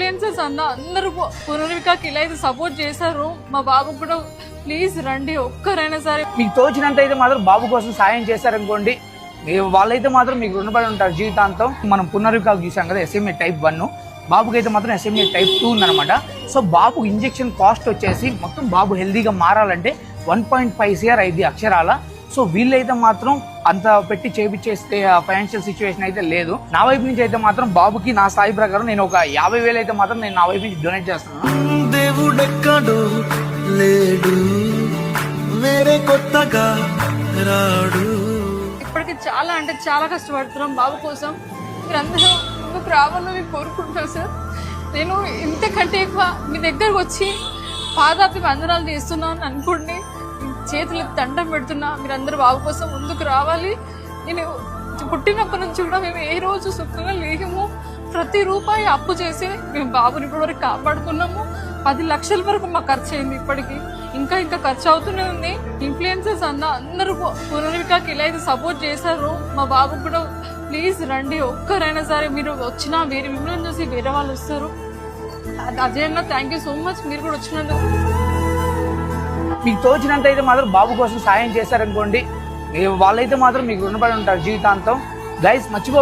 Influencers అందరూ పునర్వికాకి ఇలా అయితే సపోర్ట్ చేశారు. మా బాబుకు కూడా ప్లీజ్ రండి, ఒక్కరైనా సరే మీకు తోచినంత అయితే మాత్రం బాబు కోసం సాయం చేశారనుకోండి, వాళ్ళైతే మాత్రం మీకు రుణపడి ఉంటారు జీవితాంతం. మనం పునర్వికాకు చూసాం కదా, SMA type 1, బాబుకి అయితే మాత్రం SMA type 2 ఉందన్నమాట. సో బాబు ఇంజెక్షన్ కాస్ట్ వచ్చేసి మొత్తం బాబు హెల్దీగా మారాలంటే 1.5 CR అయింది అక్షరాల. సో వీళ్ళైతే మాత్రం అంత పెట్టి చేపించేస్తే ఫైనాన్షియల్ సిచ్యువేషన్ అయితే లేదు. నా వైపు నుంచి అయితే మాత్రం బాబుకి నా స్థాయి ప్రకారం నేను ఒక 50,000 అయితే మాత్రం నేను నా వైపు నుంచి డొనేట్ చేస్తున్నాను. దేవుడెక్కడో లేడు, వేరే కొత్తగా రాడు. ఇప్పటికి చాలా అంటే చాలా కష్టపడుతున్నాం బాబు కోసం. మీరందరూ ముందుకు రావాలని కోరుకుంటున్నాను సార్. నేను ఇంతకంటే ఎక్కువ మీ దగ్గరకు వచ్చి పాదాపి వందనాలు చేస్తున్నాను అనుకోండి, చేతులు దండం పెడుతున్నా. మీరందరూ బాబు కోసం ముందుకు రావాలి. నేను పుట్టినప్పటి నుంచి కూడా మేము ఏ రోజు సుఖంగా లేము. ప్రతి రూపాయి అప్పు చేసి మేము బాబుని ఇప్పటివరకు కాపాడుకున్నాము. 10 లక్షల వరకు మాకు ఖర్చు అయింది. ఇప్పటికి ఇంకా ఇంకా ఖర్చు అవుతూనే ఉంది. ఇన్ఫ్లుయెన్సర్స్ అందరూ పునర్వికాకి ఇలా అయితే సపోర్ట్ చేశారు. మా బాబుకు కూడా ప్లీజ్ రండి, ఒక్కరైనా సరే మీరు వచ్చినా వేరే మిమ్మల్ని చూసి వేరే వాళ్ళు వస్తారు. అజయ్ అన్న థ్యాంక్ యూ సో మచ్, మీరు కూడా వచ్చినందుకు. మీకు తోచినంత అయితే మాత్రం బాబు కోసం సాయం చేశారనుకోండి, వాళ్ళైతే మాత్రం మీకు రుణపడి ఉంటారు జీవితాంతం. గైస్ మర్చిపో